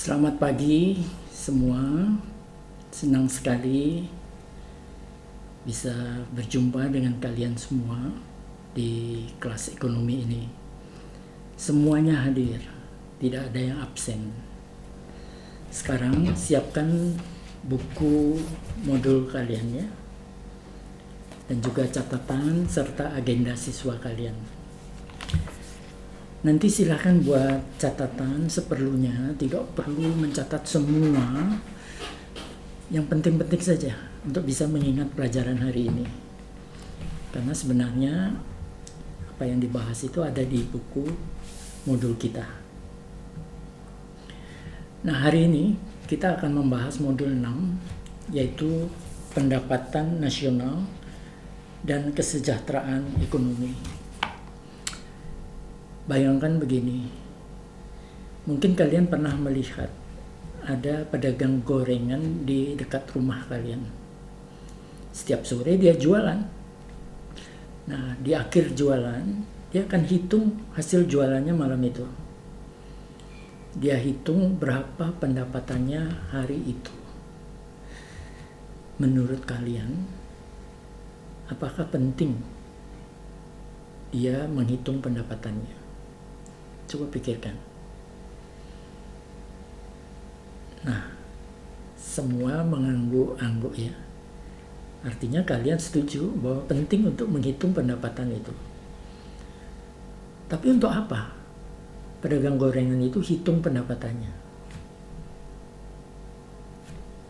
Selamat pagi semua, senang sekali bisa berjumpa dengan kalian semua di kelas ekonomi ini. Semuanya hadir, tidak ada yang absen. Sekarang siapkan buku modul kalian ya, dan juga catatan serta agenda siswa kalian. Nanti silahkan buat catatan seperlunya, tidak perlu mencatat semua, yang penting-penting saja untuk bisa mengingat pelajaran hari ini. Karena sebenarnya apa yang dibahas itu ada di buku modul kita. Nah, hari ini kita akan membahas modul 6, yaitu pendapatan nasional dan kesejahteraan ekonomi. Bayangkan begini, mungkin kalian pernah melihat ada pedagang gorengan di dekat rumah kalian. Setiap sore dia jualan. Nah, di akhir jualan, dia akan hitung hasil jualannya malam itu. Dia hitung berapa pendapatannya hari itu. Menurut kalian, apakah penting dia menghitung pendapatannya? Coba pikirkan. Nah, semua mengangguk-angguk ya. Artinya kalian setuju bahwa penting untuk menghitung pendapatan itu. Tapi untuk apa pedagang gorengan itu hitung pendapatannya?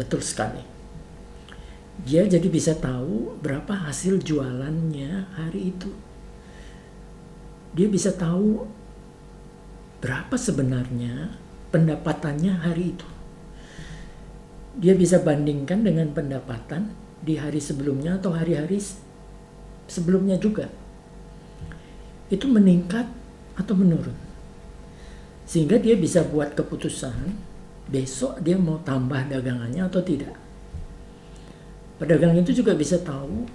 Betul sekali. Dia jadi bisa tahu berapa hasil jualannya hari itu. Dia bisa tahu berapa sebenarnya pendapatannya hari itu. Dia bisa bandingkan dengan pendapatan di hari sebelumnya atau hari-hari sebelumnya juga. Itu meningkat atau menurun. Sehingga dia bisa buat keputusan besok dia mau tambah dagangannya atau tidak. Pedagang itu juga bisa tahu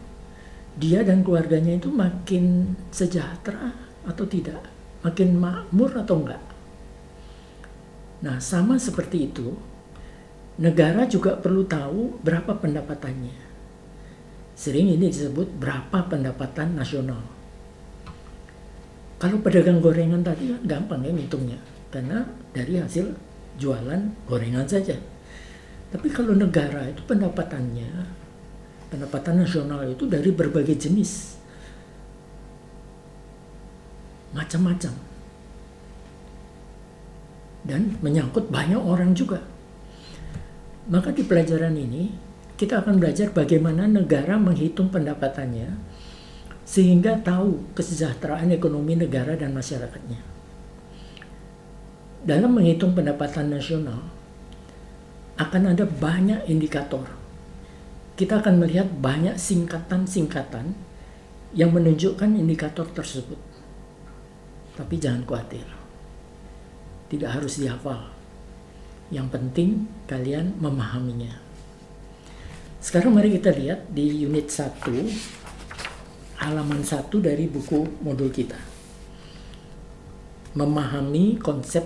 dia dan keluarganya itu makin sejahtera atau tidak, makin makmur atau enggak. Nah, sama seperti itu, negara juga perlu tahu berapa pendapatannya. Sering ini disebut berapa pendapatan nasional. Kalau pedagang gorengan tadi gampang ya ngitungnya, karena dari hasil jualan gorengan saja. Tapi kalau negara itu pendapatan nasional itu dari berbagai jenis, macam-macam, dan menyangkut banyak orang juga. Maka di pelajaran ini kita akan belajar bagaimana negara menghitung pendapatannya sehingga tahu kesejahteraan ekonomi negara dan masyarakatnya. Dalam menghitung pendapatan nasional akan ada banyak indikator. Kita akan melihat banyak singkatan-singkatan yang menunjukkan indikator tersebut. Tapi jangan khawatir, tidak harus dihafal. Yang penting kalian memahaminya. Sekarang mari kita lihat di unit 1, halaman 1 dari buku modul kita. Memahami konsep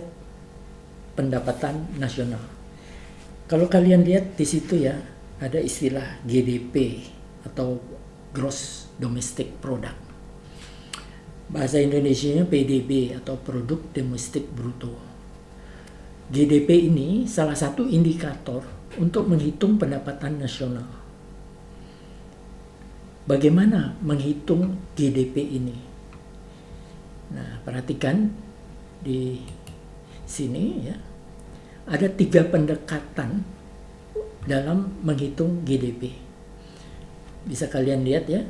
pendapatan nasional. Kalau kalian lihat di situ ya, ada istilah GDP atau Gross Domestic Product. Bahasa Indonesianya PDB atau Produk Domestik Bruto. GDP ini salah satu indikator untuk menghitung pendapatan nasional. Bagaimana menghitung GDP ini? Nah, perhatikan di sini ya. Ada 3 pendekatan dalam menghitung GDP. Bisa kalian lihat ya.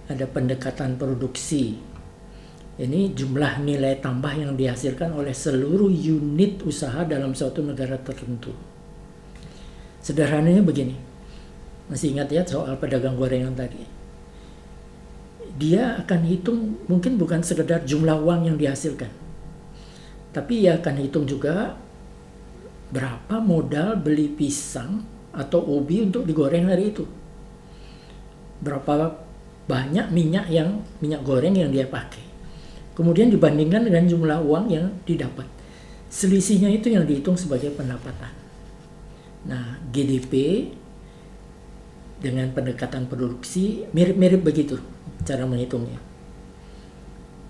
Ada pendekatan produksi. Ini jumlah nilai tambah yang dihasilkan oleh seluruh unit usaha dalam suatu negara tertentu. Sederhananya begini. Masih ingat ya soal pedagang gorengan tadi? Dia akan hitung mungkin bukan sekedar jumlah uang yang dihasilkan. Tapi ia akan hitung juga berapa modal beli pisang atau ubi untuk digoreng hari itu. Berapa banyak minyak goreng yang dia pakai. Kemudian dibandingkan dengan jumlah uang yang didapat. Selisihnya itu yang dihitung sebagai pendapatan. Nah, GDP dengan pendekatan produksi mirip-mirip begitu cara menghitungnya.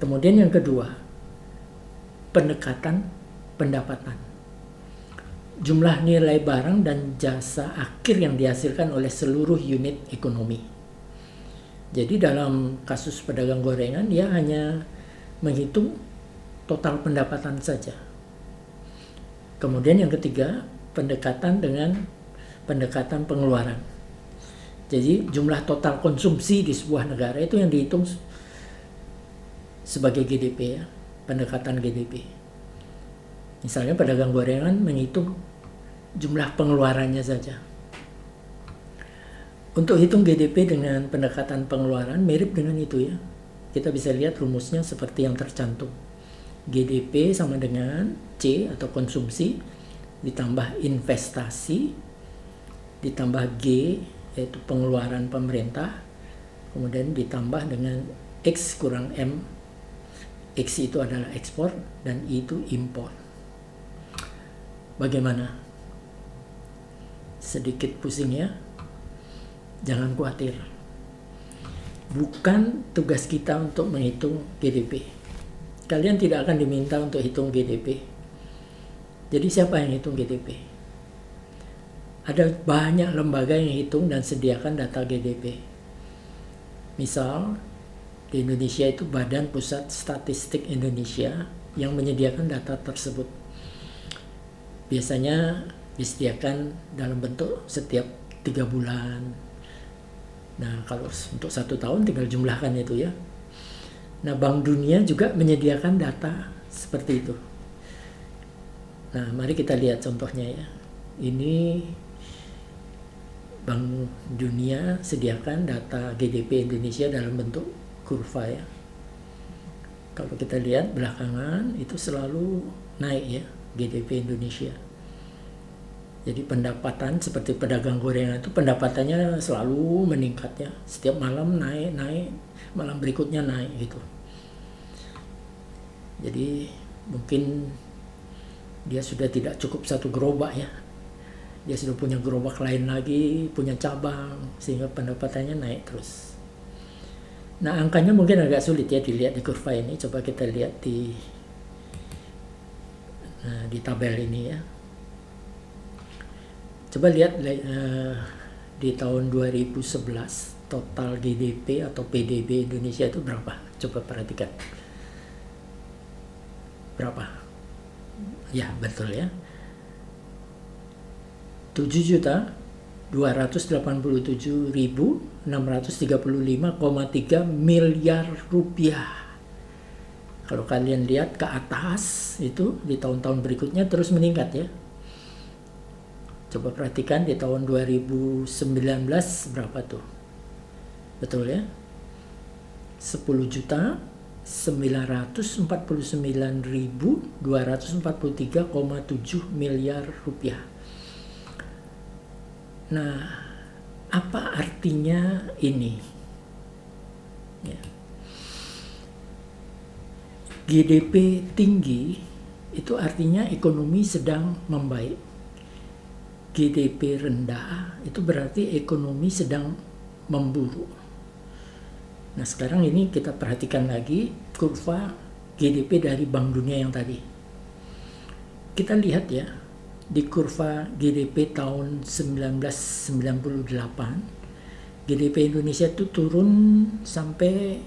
Kemudian yang kedua, pendekatan pendapatan. Jumlah nilai barang dan jasa akhir yang dihasilkan oleh seluruh unit ekonomi. Jadi dalam kasus pedagang gorengan dia hanya menghitung total pendapatan saja. Kemudian yang ketiga, pendekatan dengan pendekatan pengeluaran. Jadi jumlah total konsumsi di sebuah negara itu yang dihitung sebagai GDP ya, pendekatan GDP. Misalnya pedagang gorengan menghitung jumlah pengeluarannya saja. Untuk hitung GDP dengan pendekatan pengeluaran mirip dengan itu ya. Kita bisa lihat rumusnya seperti yang tercantum. GDP sama dengan C atau konsumsi ditambah investasi ditambah G yaitu pengeluaran pemerintah, kemudian ditambah dengan X kurang M. X itu adalah ekspor dan I itu impor. Bagaimana? Sedikit pusing ya? Jangan khawatir. Bukan tugas kita untuk menghitung GDP. Kalian tidak akan diminta untuk hitung GDP. Jadi siapa yang hitung GDP? Ada banyak lembaga yang hitung dan sediakan data GDP. Misal, di Indonesia itu Badan Pusat Statistik Indonesia yang menyediakan data tersebut. Biasanya disediakan dalam bentuk setiap 3 bulan. Nah, kalau untuk 1 tahun tinggal jumlahkan itu ya. Nah, Bank Dunia juga menyediakan data seperti itu. Nah, mari kita lihat contohnya ya. Ini Bank Dunia sediakan data GDP Indonesia dalam bentuk kurva ya. Kalau kita lihat belakangan itu selalu naik ya GDP Indonesia. Jadi pendapatan seperti pedagang gorengan itu pendapatannya selalu meningkat ya. Setiap malam naik, malam berikutnya naik gitu. Jadi mungkin dia sudah tidak cukup satu gerobak ya. Dia sudah punya gerobak lain lagi, punya cabang, sehingga pendapatannya naik terus. Nah, angkanya mungkin agak sulit ya dilihat di kurva ini. Coba kita lihat di tabel ini ya. Coba lihat di tahun 2011 total GDP atau PDB Indonesia itu berapa? Coba perhatikan. Berapa? Ya, betul ya. 7.287.635,3 miliar rupiah. Kalau kalian lihat ke atas itu di tahun-tahun berikutnya terus meningkat ya. Coba perhatikan di tahun 2019 berapa tuh? Betul ya? 10.949.243,7 miliar rupiah. Nah, apa artinya ini? Ya. GDP tinggi itu artinya ekonomi sedang membaik. GDP rendah itu berarti ekonomi sedang memburuk. Nah, sekarang ini kita perhatikan lagi kurva GDP dari Bank Dunia yang tadi. Kita lihat ya, di kurva GDP tahun 1998, GDP Indonesia itu turun sampai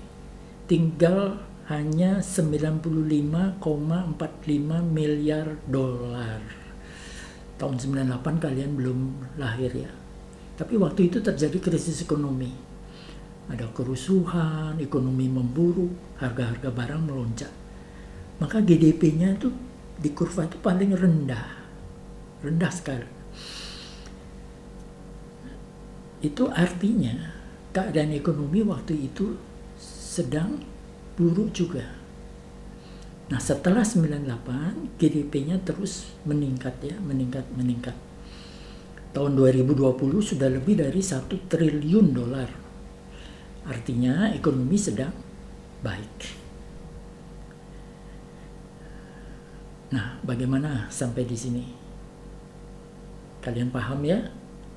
tinggal hanya 95,45 miliar dolar. Tahun 98 kalian belum lahir ya. Tapi waktu itu terjadi krisis ekonomi. Ada kerusuhan, ekonomi memburuk, harga-harga barang melonjak. Maka GDP-nya itu di kurva itu paling rendah sekali. Itu artinya keadaan ekonomi waktu itu sedang buruk juga. Nah, setelah 98 GDP-nya terus meningkat ya, meningkat. Tahun 2020 sudah lebih dari 1 triliun dolar. Artinya ekonomi sedang baik. Nah, bagaimana sampai di sini? Kalian paham ya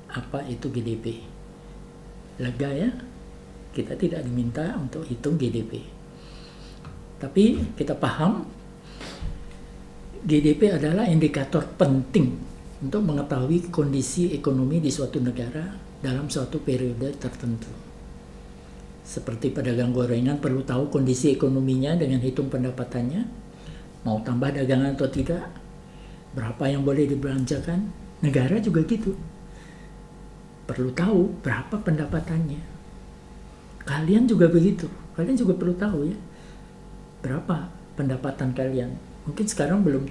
apa itu GDP? Lega ya? Kita tidak diminta untuk hitung GDP. Tapi kita paham GDP adalah indikator penting untuk mengetahui kondisi ekonomi di suatu negara dalam suatu periode tertentu. Seperti pedagang gorengan perlu tahu kondisi ekonominya dengan hitung pendapatannya, mau tambah dagangan atau tidak, berapa yang boleh dibelanjakan. Negara juga gitu, perlu tahu berapa pendapatannya. Kalian juga begitu, kalian juga perlu tahu ya, berapa pendapatan kalian. Mungkin sekarang belum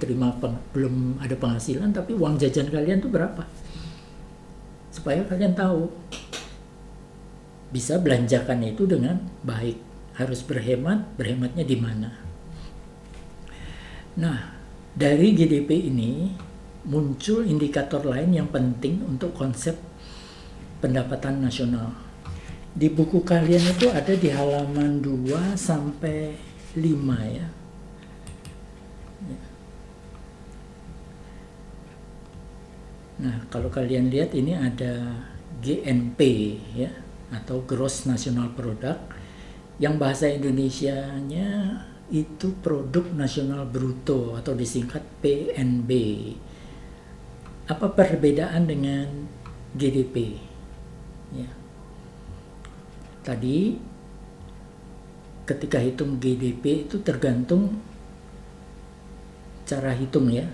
ada penghasilan, tapi uang jajan kalian tuh berapa, supaya kalian tahu bisa belanjakan itu dengan baik. Harus berhematnya di mana. Nah, dari GDP ini muncul indikator lain yang penting untuk konsep pendapatan nasional. Di buku kalian itu ada di halaman 2 sampai 5 ya. Nah, kalau kalian lihat ini ada GNP ya, atau Gross National Product, yang bahasa Indonesianya itu Produk Nasional Bruto atau disingkat PNB. Apa perbedaan dengan GDP? Ya. Tadi ketika hitung GDP itu tergantung cara hitung ya.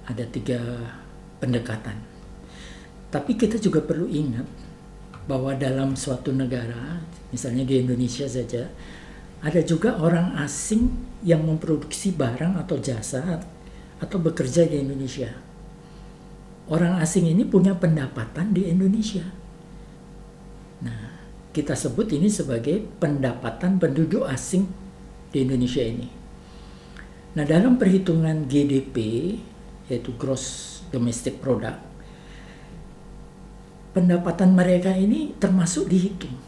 Ada 3 pendekatan. Tapi kita juga perlu ingat bahwa dalam suatu negara, misalnya di Indonesia saja, ada juga orang asing yang memproduksi barang atau jasa atau bekerja di Indonesia. Orang asing ini punya pendapatan di Indonesia. Nah, kita sebut ini sebagai pendapatan penduduk asing di Indonesia ini. Nah, dalam perhitungan GDP, yaitu Gross Domestic Product, pendapatan mereka ini termasuk dihitung.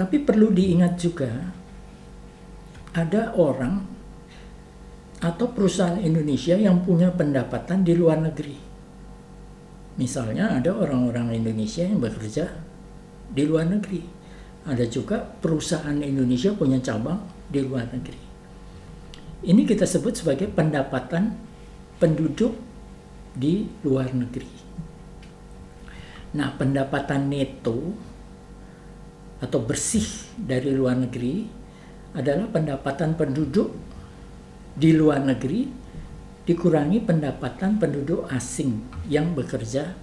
Tapi perlu diingat juga, ada orang atau perusahaan Indonesia yang punya pendapatan di luar negeri. Misalnya ada orang-orang Indonesia yang bekerja di luar negeri. Ada juga perusahaan Indonesia punya cabang di luar negeri. Ini kita sebut sebagai pendapatan penduduk di luar negeri. Nah, pendapatan neto atau bersih dari luar negeri adalah pendapatan penduduk di luar negeri dikurangi pendapatan penduduk asing yang bekerja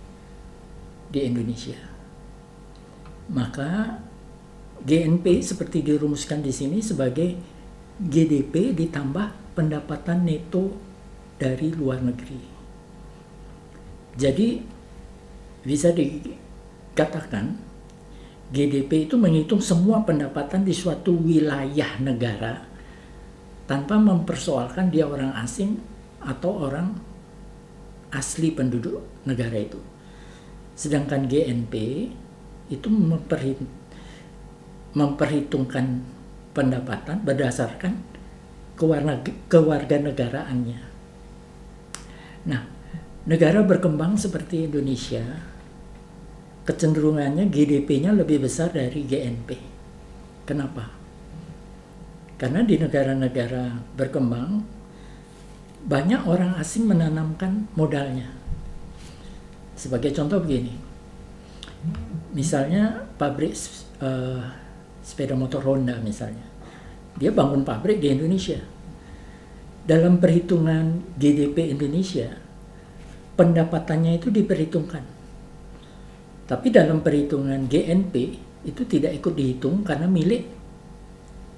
di Indonesia. Maka GNP seperti dirumuskan di sini sebagai GDP ditambah pendapatan neto dari luar negeri. Jadi bisa dikatakan GDP itu menghitung semua pendapatan di suatu wilayah negara tanpa mempersoalkan dia orang asing atau orang asli penduduk negara itu. Sedangkan GNP itu memperhitungkan pendapatan berdasarkan kewarganegaraannya. Nah, negara berkembang seperti Indonesia, kecenderungannya GDP-nya lebih besar dari GNP. Kenapa? Karena di negara-negara berkembang banyak orang asing menanamkan modalnya. Sebagai contoh begini, misalnya pabrik sepeda motor Honda misalnya, dia bangun pabrik di Indonesia. Dalam perhitungan GDP Indonesia, pendapatannya itu diperhitungkan. Tapi dalam perhitungan GNP itu tidak ikut dihitung karena milik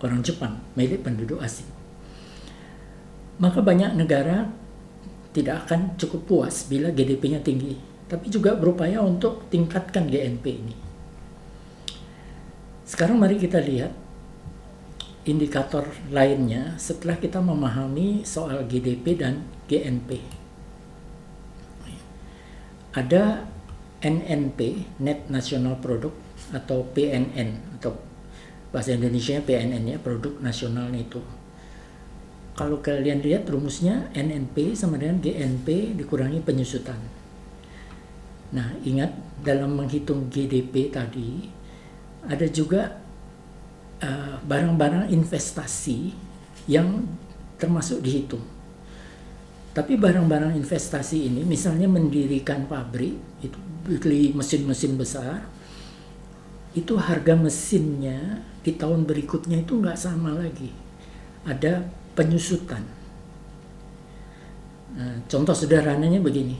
orang Jepang, milik penduduk asing. Maka banyak negara tidak akan cukup puas bila GDP-nya tinggi, tapi juga berupaya untuk tingkatkan GNP ini. Sekarang mari kita lihat indikator lainnya setelah kita memahami soal GDP dan GNP. Ada NNP, Net National Product, atau PNN, atau bahasa Indonesia PNN ya, Produk Nasional Neto. Kalau kalian lihat rumusnya NNP sama dengan GNP dikurangi penyusutan. Nah, ingat dalam menghitung GDP tadi ada juga barang-barang investasi yang termasuk dihitung. Tapi barang-barang investasi ini misalnya mendirikan pabrik, itu beli mesin-mesin besar, itu harga mesinnya di tahun berikutnya itu nggak sama lagi. Ada penyusutan. Nah, contoh sederhananya begini.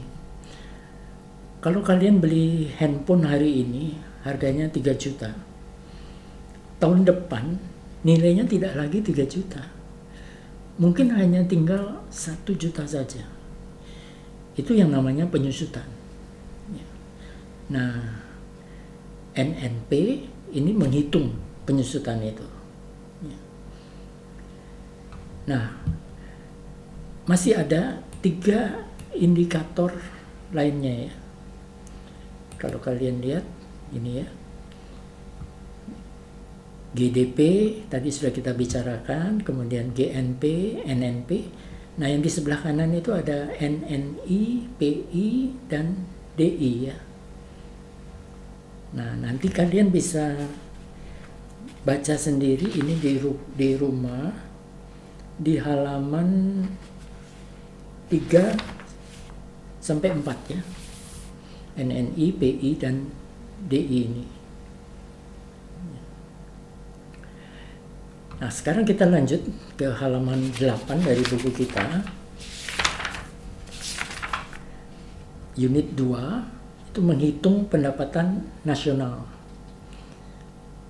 Kalau kalian beli handphone hari ini harganya 3 juta. Tahun depan nilainya tidak lagi 3 juta. Mungkin hanya tinggal 1 juta saja. Itu yang namanya penyusutan. Nah, NNP ini menghitung penyusutan itu. Nah, masih ada 3 indikator lainnya ya. Kalau kalian lihat ini ya, GDP tadi sudah kita bicarakan, kemudian GNP, NNP. Nah, yang di sebelah kanan itu ada NNI, PI, dan DI ya. Nah, nanti kalian bisa baca sendiri ini di rumah di halaman 3 sampai 4 ya. NNI, PI, dan DI ini. Nah, sekarang kita lanjut ke halaman 8 dari buku kita. Unit 2 itu menghitung pendapatan nasional.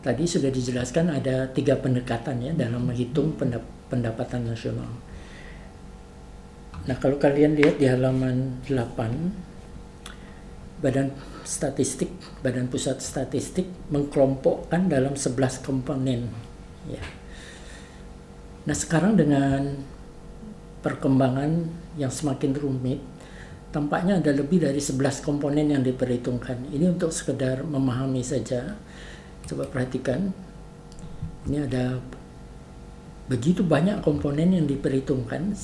Tadi sudah dijelaskan ada 3 pendekatan ya dalam menghitung pendapatan nasional. Nah, kalau kalian lihat di halaman 8, Badan Pusat Statistik mengkelompokkan dalam 11 komponen ya. Nah, sekarang dengan perkembangan yang semakin rumit, tampaknya ada lebih dari 11 komponen yang diperhitungkan. Ini untuk sekedar memahami saja. Coba perhatikan. Ini ada begitu banyak komponen yang diperhitungkan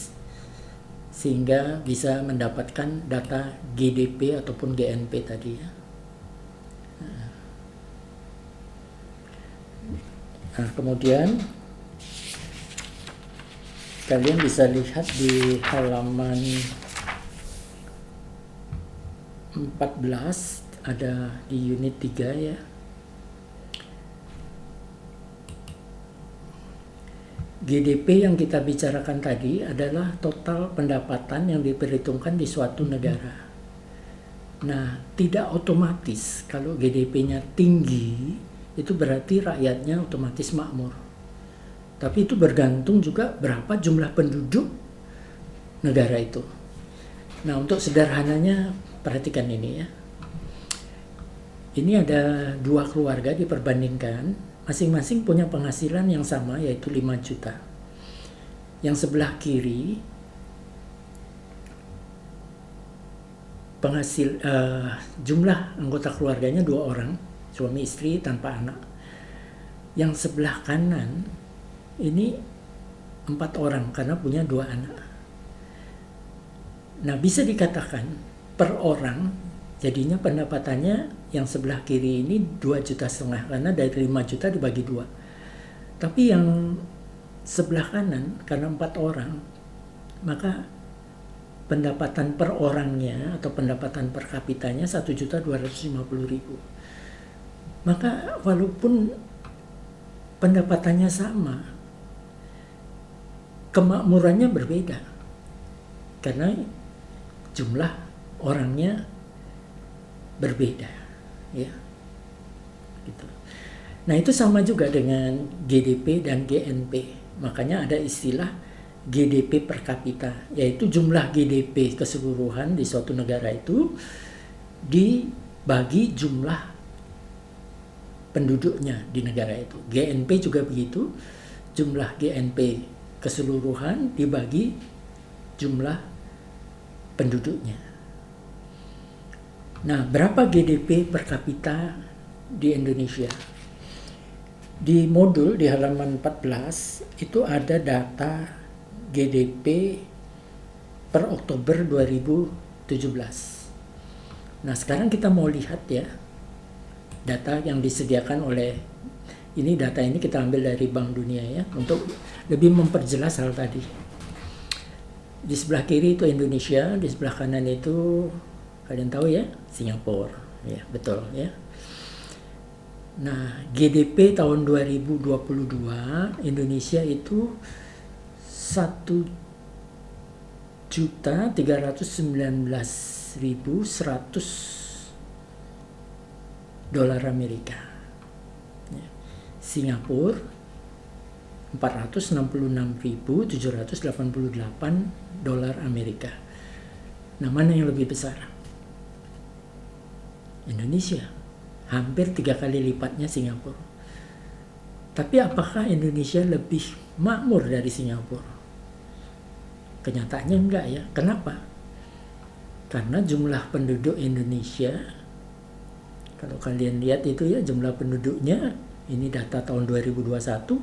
sehingga bisa mendapatkan data GDP ataupun GNP tadi ya. Nah, kemudian kalian bisa lihat di halaman 14 ada di unit 3 ya. GDP yang kita bicarakan tadi adalah total pendapatan yang diperhitungkan di suatu negara. Nah, tidak otomatis kalau GDP-nya tinggi, itu berarti rakyatnya otomatis makmur. Tapi itu bergantung juga berapa jumlah penduduk negara itu. Nah, untuk sederhananya, perhatikan ini ya. Ini ada 2 keluarga diperbandingkan. Masing-masing punya penghasilan yang sama, yaitu 5 juta. Yang sebelah kiri jumlah anggota keluarganya 2 orang, suami istri tanpa anak. Yang sebelah kanan ini 4 orang karena punya 2 anak. Nah, bisa dikatakan per orang jadinya pendapatannya yang sebelah kiri ini 2,5 juta karena dari 5 juta dibagi 2. Tapi yang sebelah kanan karena 4 orang, maka pendapatan per orangnya atau pendapatan per kapitanya 1.250.000. Maka walaupun pendapatannya sama, kemakmurannya berbeda karena jumlah orangnya berbeda ya gitu. Nah, itu sama juga dengan GDP dan GNP. Makanya ada istilah GDP per kapita, yaitu jumlah GDP keseluruhan di suatu negara itu dibagi jumlah penduduknya di negara itu. GNP juga begitu, jumlah GNP keseluruhan dibagi jumlah penduduknya. Nah, berapa GDP per kapita di Indonesia? Di modul di halaman 14 itu ada data GDP per Oktober 2017. Nah, sekarang kita mau lihat ya data yang disediakan oleh data ini kita ambil dari Bank Dunia ya untuk lebih memperjelas hal tadi. Di sebelah kiri itu Indonesia, di sebelah kanan itu kalian tahu ya, Singapura. Ya, betul ya. Nah, GDP tahun 2022 Indonesia itu 1.319.100 dolar Amerika. Ya. Singapura 466.788 dolar Amerika. Nah, mana yang lebih besar? Indonesia. Hampir 3 kali lipatnya Singapura. Tapi apakah Indonesia lebih makmur dari Singapura? Kenyataannya enggak ya. Kenapa? Karena jumlah penduduk Indonesia, kalau kalian lihat itu ya jumlah penduduknya, ini data tahun 2021,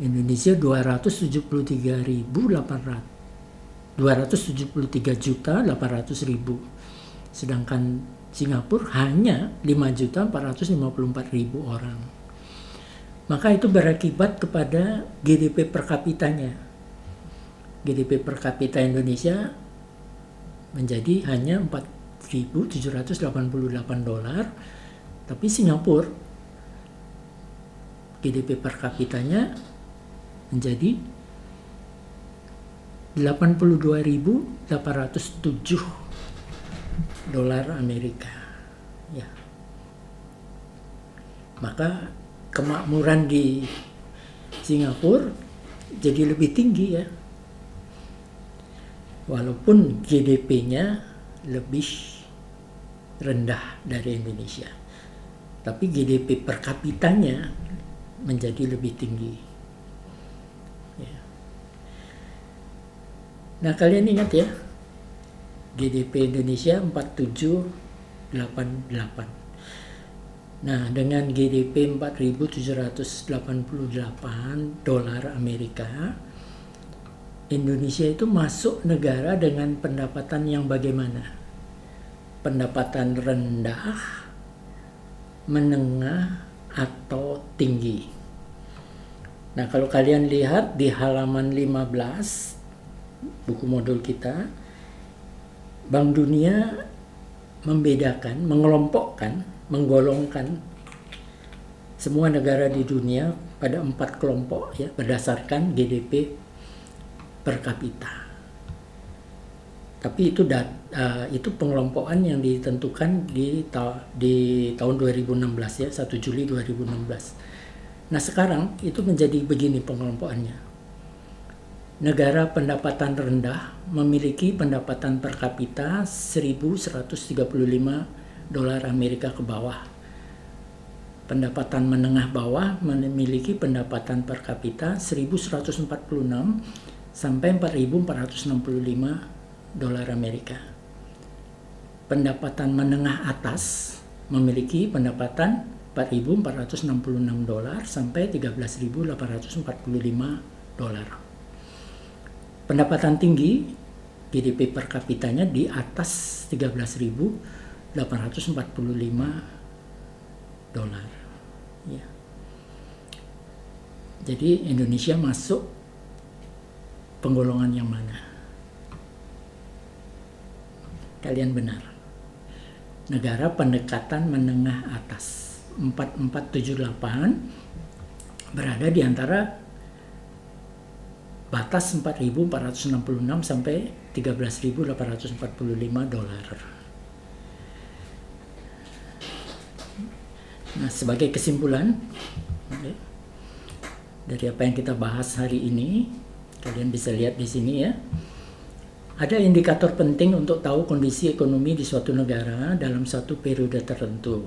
Indonesia 273.800.000, sedangkan Singapura hanya 5.454.000 orang. Maka itu berakibat kepada GDP per kapitanya. GDP per kapita Indonesia menjadi hanya 4.788 dolar, tapi Singapura GDP per kapitanya menjadi 82.807 dolar Amerika. Ya. Maka kemakmuran di Singapura jadi lebih tinggi ya. Walaupun GDP-nya lebih rendah dari Indonesia. Tapi GDP per kapitanya menjadi lebih tinggi. Ya. Nah, kalian ingat ya, GDP Indonesia 4788. Nah, dengan GDP 4.788 dolar Amerika, Indonesia itu masuk negara dengan pendapatan yang bagaimana? Pendapatan rendah, menengah, atau tinggi. Nah, kalau kalian lihat di halaman 15 buku modul kita, Bank Dunia membedakan, mengelompokkan, menggolongkan semua negara di dunia pada 4 kelompok ya berdasarkan GDP per kapita. Tapi itu pengelompokan yang ditentukan di tahun 2016 ya, 1 Juli 2016. Nah, sekarang itu menjadi begini pengelompokannya. Negara pendapatan rendah memiliki pendapatan per kapita 1.135 dolar Amerika ke bawah. Pendapatan menengah bawah memiliki pendapatan per kapita 1.146 sampai 4.465 dolar Amerika. Pendapatan menengah atas memiliki pendapatan 4.466 dolar sampai 13.845 dolar. Pendapatan tinggi GDP per kapitanya di atas 13.845 dolar. Ya. Jadi Indonesia masuk penggolongan yang mana? Kalian benar. Negara pendekatan menengah atas. 4478 berada di antara batas 4.466 sampai 13.845 dolar. Nah, sebagai kesimpulan dari apa yang kita bahas hari ini, kalian bisa lihat di sini ya. Ada indikator penting untuk tahu kondisi ekonomi di suatu negara dalam satu periode tertentu.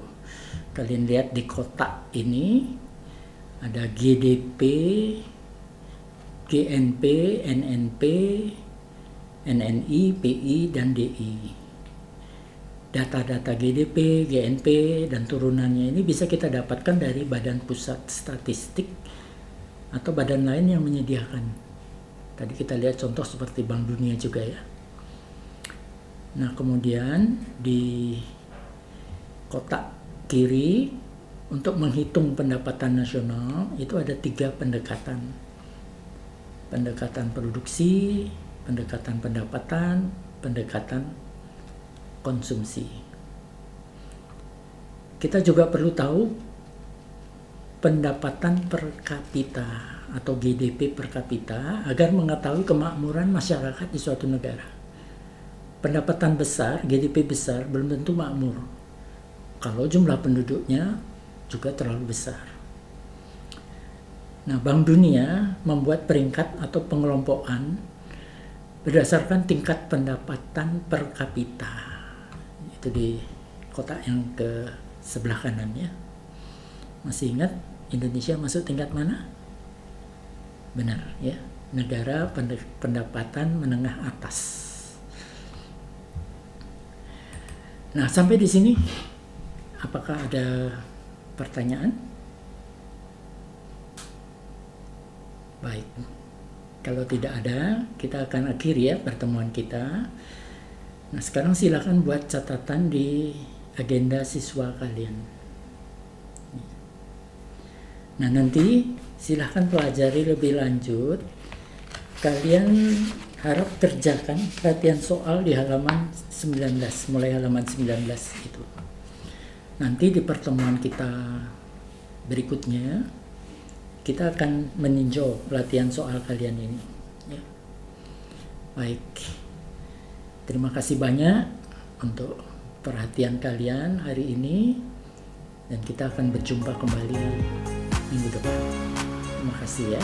Kalian lihat di kotak ini ada GDP, GNP, NNP, NNI, PI, dan DI. Data-data GDP, GNP, dan turunannya ini bisa kita dapatkan dari Badan Pusat Statistik atau badan lain yang menyediakan. Tadi kita lihat contoh seperti Bank Dunia juga ya. Nah, kemudian di kotak kiri untuk menghitung pendapatan nasional itu ada 3 pendekatan. Pendekatan produksi, pendekatan pendapatan, pendekatan konsumsi. Kita juga perlu tahu pendapatan per kapita atau GDP per kapita agar mengetahui kemakmuran masyarakat di suatu negara. Pendapatan besar, GDP besar belum tentu makmur kalau jumlah penduduknya juga terlalu besar. Nah, Bank Dunia membuat peringkat atau pengelompokan berdasarkan tingkat pendapatan per kapita. Itu di kotak yang ke sebelah kanannya. Masih ingat Indonesia masuk tingkat mana? Benar ya, negara pendapatan menengah atas. Nah, sampai di sini apakah ada pertanyaan? Baik, kalau tidak ada, kita akan akhiri ya pertemuan kita. Nah, sekarang silakan buat catatan di agenda siswa kalian. Nah, nanti silahkan pelajari lebih lanjut. Kalian harap kerjakan latihan soal di halaman 19, mulai halaman 19 itu. Nanti di pertemuan kita berikutnya, kita akan meninjau latihan soal kalian ini. Ya. Baik, terima kasih banyak untuk perhatian kalian hari ini, dan kita akan berjumpa kembali minggu depan. Terima kasih ya.